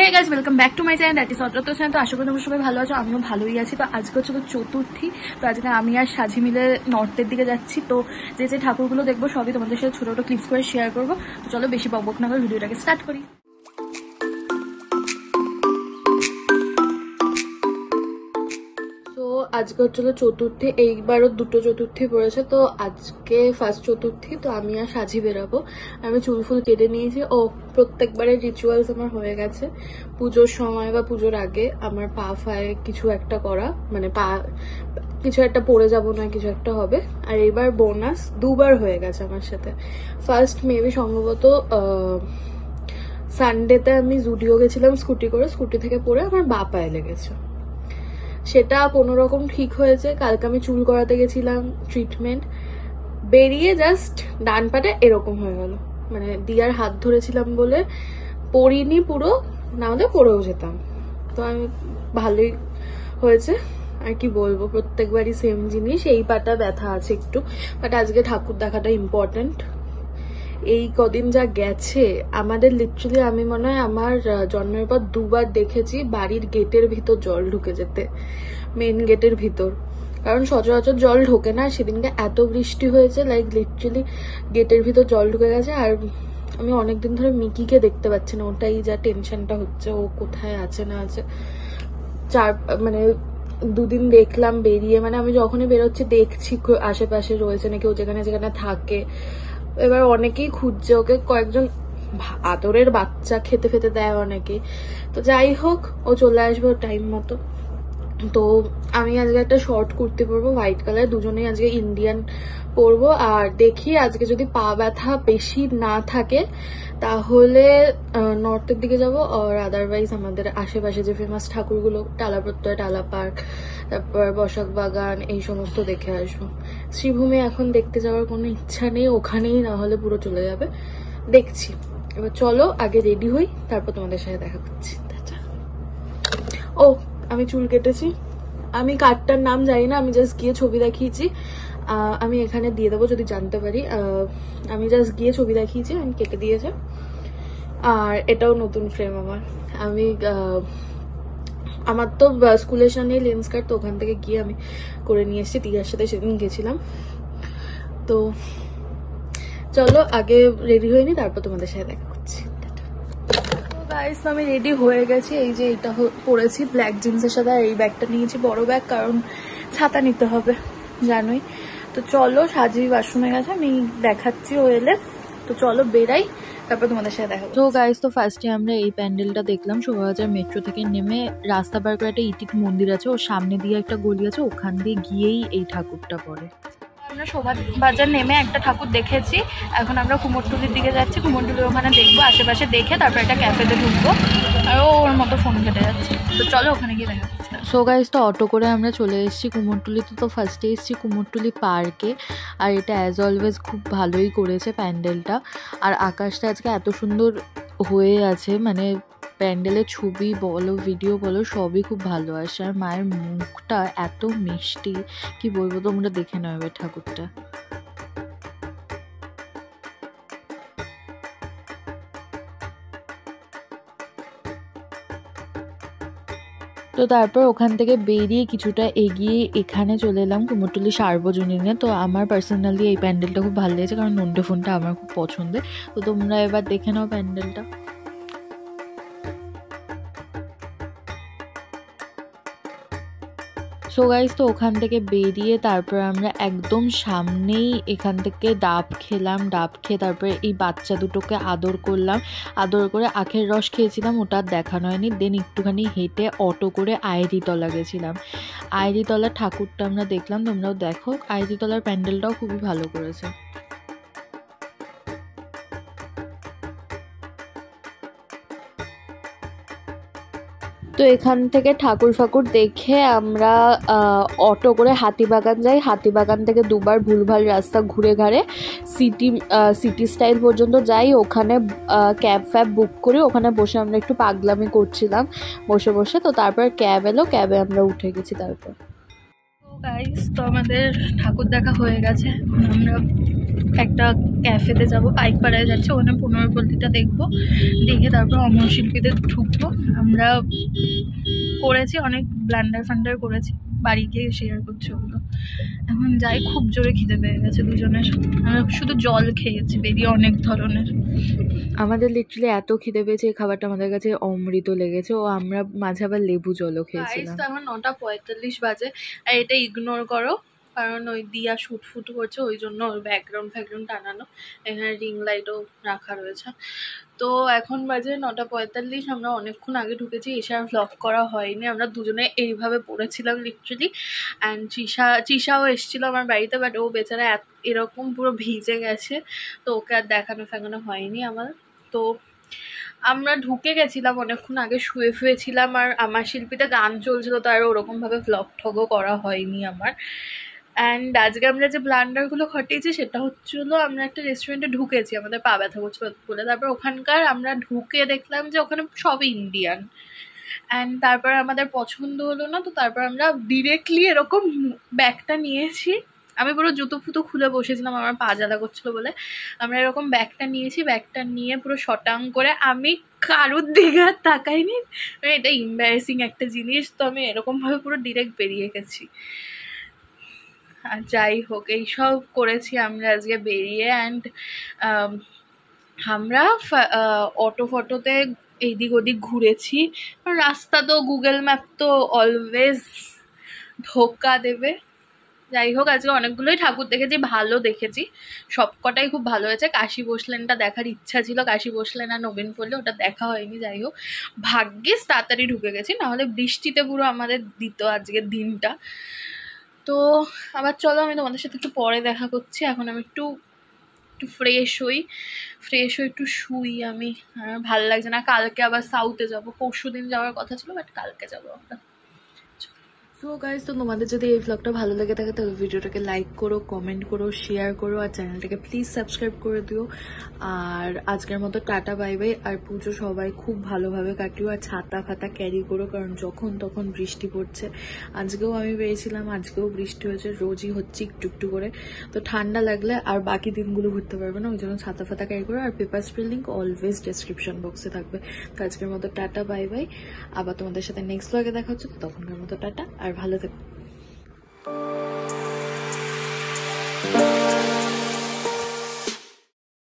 Hey guys, welcome back to my channel that is Adrat channel. তো আশা করি তোমরা সবাই ভালো আছো, আমিও ভালোই আছি। তো আজকে হচ্ছে চতুর্থী, তো আজকে আমি আর সাজি মিলে নর্থের দিকে যাচ্ছি। তো যে ঠাকুরগুলো দেখবো সবই তোমাদের সাথে ছোটো ছোটো ক্লিপস করে শেয়ার করবো। তো চলো বেশি বকবক না করে ভিডিওটাকে স্টার্ট করি। তো আজকে হচ্ছিল চতুর্থী, এইবারও দুটো চতুর্থী পড়েছে। তো আজকে ফার্স্ট চতুর্থী, তো আমি আর সাজি বেরাবো। আমি চুল ফুল কেটে নিয়েছি। ও প্রত্যেকবারের রিচুয়ালস আমার হয়ে গেছে। পুজোর সময় বা পুজোর আগে আমার পা ফায়ে কিছু একটা করা, মানে পা কিছু একটা পড়ে যাবো না, কিছু একটা হবে। আর এইবার বোনাস দুবার হয়ে গেছে আমার সাথে। ফার্স্ট মেবি সম্ভবত সানডেতে আমি জুডিও গেছিলাম স্কুটি করে, স্কুটি থেকে পড়ে আমার বা পায়ে লেগেছে। সেটা কোনো রকম ঠিক হয়েছে। কালকে আমি চুল করাতে গেছিলাম, ট্রিটমেন্ট বেরিয়ে জাস্ট ডান পাটা এরকম হয়ে গেল। মানে দিয়ার হাত ধরেছিলাম বলে পড়িনি পুরো, না হলে পড়েও যেতাম। তো আমি ভালোই হয়েছে, আর কি বলবো, প্রত্যেকবারই সেম জিনিস। এই পাটা ব্যথা আছে একটু, বাট আজকে ঠাকুর দেখাটা ইম্পর্টেন্ট। এই কদিন যা গেছে আমাদের, লিটারালি আমি মনে হয় আমার জন্মের পর দুবার দেখেছি বাড়ির গেটের ভিতর জল ঢুকে যেতে, মেন গেটের ভিতর। কারণ সচরাচর জল ঢোকে না, সেদিনকে এত বৃষ্টি হয়েছে, লাইক লিটারালি গেটের ভিতর জল ঢুকে গেছে। আর আমি অনেকদিন ধরে মিকিকে দেখতে পাচ্ছি না, ওটাই যা টেনশনটা হচ্ছে, ও কোথায় আছে না আছে। মানে দুদিন দেখলাম বেরিয়ে, মানে আমি যখনই বেরোচ্ছি দেখছি আশেপাশে রয়েছে নাকি, ও যেখানে যেখানে থাকে। এবার অনেকেই খুঁজছে ওকে, কয়েকজন আদরের বাচ্চা খেতে ফেতে দেয় অনেকে। তো যাই হোক, ও চলে আসবে ওর টাইম মতো। তো আমি আজকে একটা শর্ট কুর্তি পরবো হোয়াইট কালার, দুজনেই আজকে ইন্ডিয়ান পরবো। আর দেখি আজকে যদি পা ব্যথা বেশি না থাকে তাহলে নর্থের দিকে যাবো। আর আদারওয়াইজ আমাদের আশেপাশে যে ফেমাস ঠাকুরগুলো, টালা প্রত্যয়, টালা পার্ক, তারপর বসাক বাগান, এই সমস্ত দেখে আসবো। শ্রীভূমি এখন দেখতে যাওয়ার কোনো ইচ্ছা নেই, ওখানেই না হলে পুরো চলে যাবে, দেখছি। এবার চলো আগে রেডি হই, তারপর তোমাদের সাথে দেখা করছি। ও আমি চুল কেটেছি, আমি কাটটার নাম জানি না, আমি জাস্ট গিয়ে ছবি দেখিয়েছি। আমি এখানে দিয়ে দেবো যদি জানতে পারি। আমি জাস্ট গিয়ে ছবি দেখিয়েছি, আমি কেটে দিয়েছে। আর এটাও নতুন ফ্রেম আমার। আমার তো স্কুলের সামনে লেন্স কাট, তো ওখান থেকে গিয়ে আমি করে নিয়ে এসেছি। টিয়ার সাথে সেদিন গেছিলাম। তো চলো আগে রেডি হয়ে নি, তারপর তোমাদের সাথে দেখা করছি। গাইস আমি রেডি হয়ে গেছি। এই যে এটা পরেছি ব্ল্যাক জিন্সের সাথে, আর এই ব্যাগটা নিয়েছি বড় ব্যাগ, কারণ ছাতা নিতে হবে জানোই। তো চলো, সাজি ওয়াশরুমে গেছে, আমি দেখাচ্ছি ও এলে। তো চলো বেরাই, তারপর তোমাদের সাথে দেখা। তো গাইস, তো ফার্স্টে আমরা এই প্যান্ডেলটা দেখলাম শোভাবাজার মেট্রো থেকে নেমে। রাস্তা পার করে একটা ইটিক মন্দির আছে, ওর সামনে দিয়ে একটা গলি আছে, ওখান দিয়ে গিয়েই এই ঠাকুরটা পড়ে। আমরা শোভাবাজার নেমে একটা ঠাকুর দেখেছি, এখন আমরা কুমোরটুলির দিকে যাচ্ছি। কুমোরটুলির ওখানে দেখবো, আশেপাশে দেখে তারপর একটা ক্যাফেতে ঢুকবো। আর ওর মতো ফোন ঘেটে যাচ্ছে, তো চলো ওখানে গিয়ে দেখা। সো গাইস, তো অটো করে আমরা চলে এসেছি কুমোরটুলিতে। তো ফার্স্টে এসেছি কুমোরটুলি পার্কে, আর এটা অ্যাজ অলওয়েজ খুব ভালোই করেছে প্যান্ডেলটা। আর আকাশটা আজকে এত সুন্দর হয়ে আছে, মানে প্যান্ডেলের ছবি বলো ভিডিও বলো সবই খুব ভালো আসে। আর মায়ের মুখটা এত মিষ্টি, কি বলবো, তোমরা দেখে নাও এবার ঠাকুরটা। তো তারপর ওখান থেকে বেরিয়ে কিছুটা এগিয়ে এখানে চলে এলাম কুমোরটুলি সার্বজনীনে। তো আমার পার্সোনালি এই প্যান্ডেলটা খুব ভালো লেগেছে, কারণ নন্টে ফোনটা আমার খুব পছন্দের। তো তোমরা এবার দেখে নাও প্যান্ডেলটা। সো গাইস, তো ওখান থেকে বেরিয়ে তারপর আমরা একদম সামনেই এখান থেকে ডাব খেলাম। ডাব খেয়ে তারপরে এই বাচ্চা দুটোকে আদর করলাম, আদর করে আখের রস খেয়েছিলাম, ওটা দেখানো হয়নি। দেন একটুখানি হেঁটে অটো করে আইরিতলা গেছিলাম। আইরিতলার ঠাকুরটা আমরা দেখলাম, তোমরাও দেখো। আইরিতলার প্যান্ডেলটাও খুবই ভালো করেছে। তো এখান থেকে ঠাকুর ফাকুর দেখে আমরা অটো করে হাতিবাগান যাই। হাতিবাগান থেকে দুবার ভুলভাল রাস্তা ঘুরে ঘাড়ে সিটি স্টাইল পর্যন্ত যাই। ওখানে ক্যাব ফ্যাব বুক করে ওখানে বসে আমরা একটু পাগলামি করছিলাম বসে বসে। তো তারপর ক্যাব এলো, ক্যাবে আমরা উঠে গেছি। তারপর গাইস, তো আমাদের ঠাকুর দেখা হয়ে গেছে। আমরা একটা ক্যাফেতে যাব, পাইকপাড়ায় যাচ্ছে, ওখানে 15 দেখবো, দেখে তারপর অমর শিল্পীতে ঢুকবো। আমরা করেছি অনেক ব্লান্ডার ফান্ডার করেছি, বাড়ি গিয়ে শেয়ার করছি ওগুলো। এখন যাই, খুব জোরে খিদে পেয়ে গেছে দুজনের। আমরা শুধু জল খেয়েছি বেরিয়ে অনেক ধরনের। আমাদের লিটারালি এত খিদে পেয়েছে, এই খাবারটা আমাদের কাছে অমৃত লেগেছে। ও আমরা মাঝে আবার লেবু জলও খেয়েছিলাম। এখন 9:45 বাজে, আর এটা ইগনোর করো, কারণ ওই দিয়া শুট ফুট করছে, ওই জন্য ওর ব্যাকগ্রাউন্ড টানানো। এখানে রিং লাইটও রাখা রয়েছে। তো এখন বাজে 9:45। আমরা অনেকক্ষণ আগে ঢুকেছি, এসে আর ভ্লগ করা হয়নি। আমরা দুজনে এইভাবে পড়েছিলাম লিটারালি। অ্যান্ড চিশাও এসেছিল আমার বাড়িতে, বাট ও বেচারা এরকম পুরো ভিজে গেছে, তো ওকে আর দেখানো হয়নি আমার। তো আমরা ঢুকে গেছিলাম অনেকক্ষণ আগে, শুয়েছিলাম, আর আমার শিল্পীতে গান চলছিল, তো আর ওরকমভাবে ভ্লগ ঠগও করা হয়নি আমার। অ্যান্ড আজকে আমরা যে ব্লান্ডারগুলো ঘটিয়েছি সেটা হচ্ছিলো, আমরা একটা রেস্টুরেন্টে ঢুকেছি, আমাদের পা ব্যথা করছিল বলে। তারপর ওখানকার আমরা ঢুকে দেখলাম যে ওখানে সব ইন্ডিয়ান। অ্যান্ড তারপর আমাদের পছন্দ হলো না, তো তারপর আমরা ডিরেক্টলি এরকম ব্যাগটা নিয়েছি। আমি পুরো জুতো ফুতো খুলে বসেছিলাম, আমার পা জ্বালা করছিলো বলে। আমরা এরকম ব্যাগটা নিয়েছি, ব্যাগটা নিয়ে পুরো শটাং করে, আমি কারুর দিকে আর তাকাইনি, এটা ইম্বারেসিং একটা জিনিস। তো আমি এরকমভাবে পুরো ডিরেক্ট বেরিয়ে গেছি। যাই হোক, এইসব করেছি আমরা আজকে বেরিয়ে। অ্যান্ড আমরা অটো ফটোতে এইদিক ওদিক ঘুরেছি। রাস্তা তো গুগল ম্যাপ তো অলওয়েজ ধোকা দেবে। যাই হোক, আজকে অনেকগুলোই ঠাকুর দেখেছি, ভালো দেখেছি, সবকটাই খুব ভালো হয়েছে। কাশী বসলেনটা দেখার ইচ্ছা ছিল, কাশী বসলেন আর নবীন পল্লী, ওটা দেখা হয়নি। যাই হোক, ভাগ্যিস তাড়াতাড়ি ঢুকে গেছি, নাহলে বৃষ্টিতে পুরো আমাদের দিত আজকের দিনটা। তো আবার চলো, আমি তোমাদের সাথে একটু পরে দেখা করছি। এখন আমি একটু ফ্রেশ হই, একটু শুই। আমি ভাল লাগছে না। কালকে আবার সাউথে যাবো, পরশু দিন যাওয়ার কথা ছিল, বাট কালকে যাবো আমরা। সো গাইজ, তো তোমাদের যদি এই ভ্লগটা ভালো লেগে থাকে তাহলে ভিডিওটাকে লাইক করো, কমেন্ট করো, শেয়ার করো, আর চ্যানেলটাকে প্লিজ সাবস্ক্রাইব করে দিও। আর আজকের মতো টাটা বাই বাই। আর পুজো সবাই খুব ভালোভাবে কাটিও, আর ছাতা ফাতা ক্যারি করো, কারণ যখন তখন বৃষ্টি পড়ছে। আজকেও আমি পেয়েছিলাম, আজকেও বৃষ্টি হয়েছে, রোজই হচ্ছে একটু একটু করে। তো ঠান্ডা লাগলে আর বাকি দিনগুলো ঘুরতে পারবে না, ওই জন্য ছাতা ফাতা ক্যারি করো। আর paper spray link always description বক্সে থাকবে। তো আজকের মতো টাটা বাই বাই। আবার তোমাদের সাথে নেক্সট ব্লগে দেখা হচ্ছে, তো তখনকার মতো টাটা, আর ভালো থেকো।